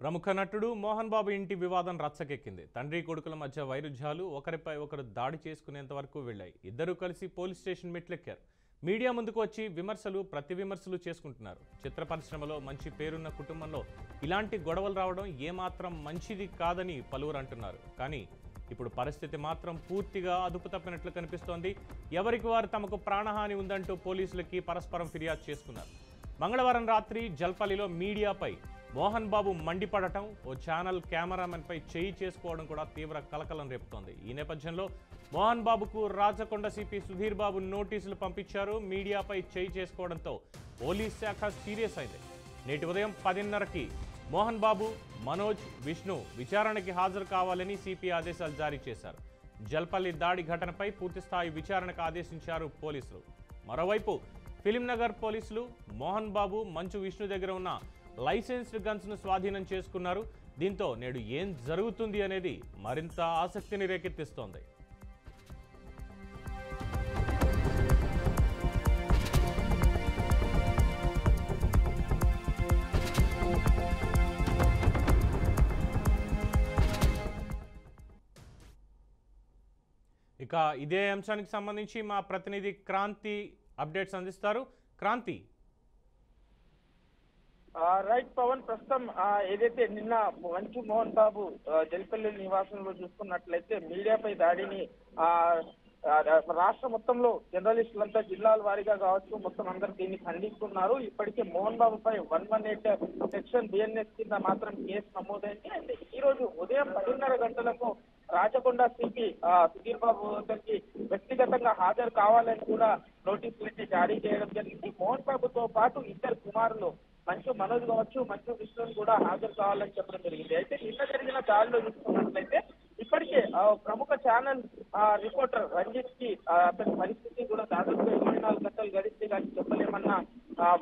ప్రముఖ నటుడు మోహన్ బాబు ఇంటి వివాదం రచ్చకెక్కింది. తండ్రి కొడుకుల మధ్య వైరుధ్యాలు ఒకరిపై ఒకరు దాడి చేసుకునేంత వరకు వెళ్లాయి. ఇద్దరూ కలిసి పోలీస్ స్టేషన్ మెట్లెక్కారు. మీడియా ముందుకు వచ్చి ప్రతి విమర్శలు చేసుకుంటున్నారు. చిత్ర పరిశ్రమలో మంచి పేరున్న కుటుంబంలో ఇలాంటి గొడవలు రావడం ఏమాత్రం మంచిది కాదని పలువురు అంటున్నారు. కానీ ఇప్పుడు పరిస్థితి మాత్రం పూర్తిగా అదుపు తప్పినట్లు కనిపిస్తోంది. ఎవరికి వారు తమకు ప్రాణహాని ఉందంటూ పోలీసులకి పరస్పరం ఫిర్యాదు చేసుకున్నారు. మంగళవారం రాత్రి జల్పల్లిలో మీడియాపై మోహన్ బాబు మండిపడటం, ఓ ఛానల్ కెమెరామెన్పై చేయి చేసుకోవడం కూడా తీవ్ర కలకలం రేపుతోంది. ఈ నేపథ్యంలో మోహన్ బాబుకు రాచకొండ సిపి సుధీర్ బాబు నోటీసులు పంపించారు. మీడియాపై చేయి చేసుకోవడంతో పోలీస్ శాఖ సీరియస్ అయింది. నేటి ఉదయం 10:30కి మోహన్ బాబు, మనోజ్, విష్ణు విచారణకి హాజరు కావాలని సిపి ఆదేశాలు జారీ చేశారు. జల్పల్లి దాడి ఘటనపై పూర్తిస్థాయి విచారణకు ఆదేశించారు పోలీసులు. మరోవైపు ఫిలింనగర్ పోలీసులు మోహన్ బాబు, మంచు విష్ణు దగ్గర ఉన్న లైసెన్స్డ్ గన్స్ను స్వాధీనం చేసుకున్నారు. దీంతో నేడు ఏం జరుగుతుంది అనేది మరింత ఆసక్తిని రేకెత్తిస్తోంది. ఇక ఇదే అంశానికి సంబంధించి మా ప్రతినిధి క్రాంతి అప్డేట్స్ అందిస్తారు. క్రాంతి. రైట్ పవన్, ప్రస్తుతం ఏదైతే నిన్న మంచు మోహన్ బాబు జల్పల్లి నివాసంలో చూసుకున్నట్లయితే మీడియాపై దాడిని రాష్ట్ర మొత్తంలో జర్నలిస్టులంతా జిల్లాల వారీగా కావచ్చు మొత్తం అందరూ దీన్ని ఖండిస్తున్నారు. ఇప్పటికే మోహన్ బాబుపై 118 సెక్షన్ బిఎన్ఎస్ కింద మాత్రం కేసు నమోదైంది. అంటే ఈ రోజు ఉదయం 10:30 గంటలకు రాచకొండ సిపి సుధీర్ బాబు గారికి వ్యక్తిగతంగా హాజరు కావాలని కూడా నోటీసులు అయితే జారీ చేయడం జరిగింది. మోహన్ బాబుతో పాటు ఇద్దరు కుమారులు మంచు మనోజ్ కావచ్చు, మంచు విష్ణుని కూడా హాజరు కావాలని చెప్పడం జరిగింది. అయితే నిన్న జరిగిన దాడిలో చూసుకున్నట్లయితే ఇప్పటికే ప్రముఖ ఛానల్ రిపోర్టర్ రంజిత్ కి అతని పరిస్థితి కూడా దాదాపుగా 24 గంటలు గడిస్తే కానీ చెప్పలేమన్న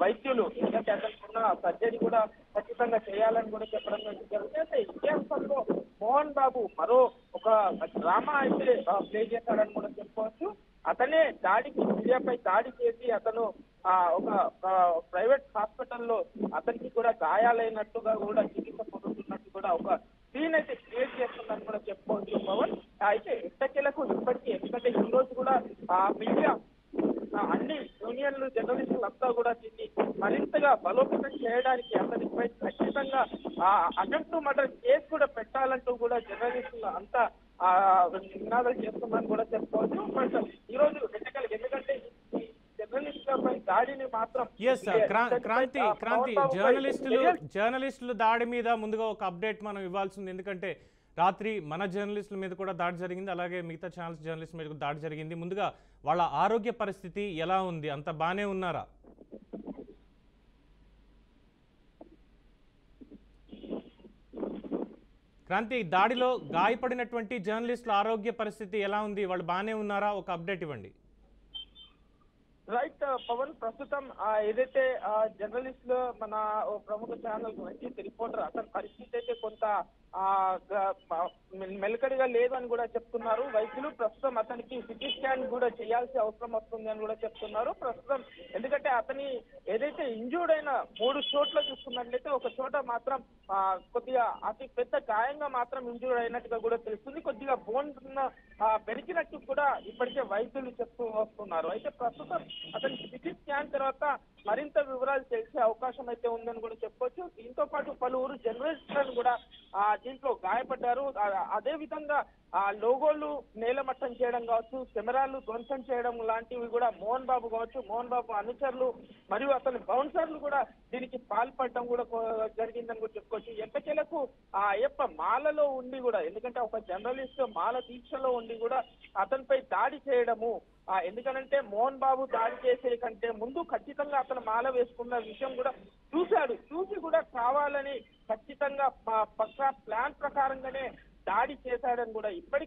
వైద్యులు, ఎందుకంటే అతనికి సర్జరీ కూడా ఖచ్చితంగా చేయాలని కూడా చెప్పడం జరుగుతుంది. అయితే ఇదే అంశంలో మోహన్ బాబు మరో ఒక డ్రామా అయితే ప్లే చేశాడని కూడా చెప్పుకోవచ్చు. అతనే మీడియాపై దాడి చేసి అతను ఒక ప్రైవేట్ హాస్పిటల్లో అతనికి కూడా గాయాలైనట్టుగా కూడా చికిత్స పొందుతున్నట్టు కూడా ఒక సీన్ అయితే క్రియేట్ చేస్తుందని కూడా చెప్పుకోవచ్చు పవన్. అయితే ఎట్టకేలకు ఇప్పటికీ, ఎందుకంటే ఈ రోజు కూడా మీడియా అన్ని యూనియన్లు, జర్నలిస్టులు అంతా కూడా దీన్ని మరింతగా బలోపేతం చేయడానికి అతనిపై ఖచ్చితంగా అటెంప్ట్ టు మర్డర్ కేసు కూడా పెట్టాలంటూ కూడా జర్నలిస్టులు అంతా నినాదాలు చేస్తున్నారని కూడా చెప్పుకోవచ్చు. బట్ ఈ రోజు ఎందుకంటే దాడిని మాత్రం క్రాంతి జర్నలిస్టులు దాడి మీద ముందుగా ఒక అప్డేట్ మనం ఇవ్వాల్సింది. ఎందుకంటే రాత్రి మన జర్నలిస్టుల మీద కూడా దాడి జరిగింది, అలాగే మిగతా ఛానల్స్ జర్నలిస్టుల మీద కూడా దాడి జరిగింది. ముందుగా వాళ్ళ ఆరోగ్య పరిస్థితి ఎలా ఉంది? అంత బానే ఉన్నారా? క్రాంతి, దాడిలో గాయపడినటువంటి జర్నలిస్టుల ఆరోగ్య పరిస్థితి ఎలా ఉంది? వాళ్ళు బానే ఉన్నారా? ఒక అప్డేట్ ఇవ్వండి. రైట్ పవన్, ప్రస్తుతం ఏదైతే జర్నలిస్టులు మన ప్రముఖ ఛానల్ రిపోర్టర్ అతని పరిస్థితి అయితే కొంత మెలకడిగా లేదు అని కూడా చెప్తున్నారు వైద్యులు. ప్రస్తుతం అతనికి సిటీ స్కాన్ కూడా చేయాల్సిన అవసరం వస్తుంది అని కూడా చెప్తున్నారు. ప్రస్తుతం ఎందుకంటే అతని ఏదైతే ఇంజూర్డ్ అయిన 3 చోట్ల చూసుకున్నట్లయితే ఒక చోట మాత్రం కొద్దిగా అతి పెద్ద గాయంగా మాత్రం ఇంజూర్డ్ అయినట్టుగా కూడా తెలుస్తుంది. కొద్దిగా బోన్ పెరిగినట్టు కూడా ఇప్పటికే వైద్యులు చెప్తూ వస్తున్నారు. అయితే ప్రస్తుతం అతనికి సిటీ స్కాన్ తర్వాత మరింత వివరాలు తెలిసే అవకాశం అయితే ఉందని కూడా చెప్పుకోవచ్చు. దీంతో పాటు పలువురు జర్నలిస్టులను కూడా దీంట్లో గాయపడ్డారు. అదే విధంగా లోగోలు నేలమట్టం చేయడం కావచ్చు, కెమెరాలు ధ్వంసం చేయడం లాంటివి కూడా మోహన్ బాబు కావచ్చు, మోహన్ బాబు అనుచరులు మరియు అతని బౌన్సర్లు కూడా దీనికి పాల్పడడం కూడా జరిగిందని కూడా చెప్పుకోవచ్చు. ఎట్టకేలకు అయ్యప్ప మాలలో ఉండి కూడా, ఎందుకంటే ఒక జర్నలిస్ట్ మాల దీక్షలో ఉండి కూడా అతనిపై దాడి చేయడము, ఎందుకనంటే మోహన్ బాబు దాడి చేసే కంటే ముందు ఖచ్చితంగా అతను మాల వేసుకున్న విషయం కూడా చూసి కూడా కావాలని ఖచ్చితంగా పక్కా ప్లాన్ ప్రకారంగానే దాడి చేశాడని కూడా ఇప్పుడు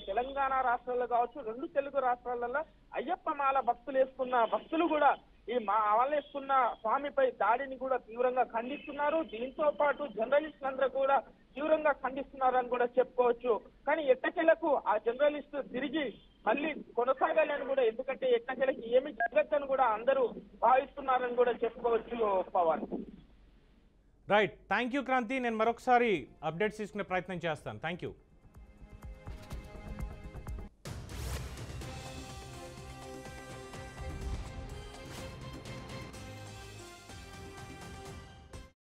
తెలంగాణ రాష్ట్రాల్లో కావచ్చు, 2 తెలుగు రాష్ట్రాలలో అయ్యప్ప మాల భక్తులు కూడా ఈ వేసుకున్న స్వామిపై దాడిని కూడా తీవ్రంగా ఖండిస్తున్నారు. దీంతో పాటు జర్నలిస్టులందరూ కూడా తీవ్రంగా ఖండిస్తున్నారని కూడా చెప్పుకోవచ్చు. కానీ ఎట్టకేలకు ఆ జర్నలిస్టు తిరిగి మళ్ళీ కొనసాగాలని కూడా, ఎందుకంటే ఎట్టకేలకి ఏమి జరగదని కూడా అందరూ భావిస్తున్నారని కూడా చెప్పుకోవచ్చు Pavan. Right, thank you Kranthi. నేను మరొకసారి అప్డేట్స్ తీసుకునే ప్రయత్నం చేస్తాను. Thank you.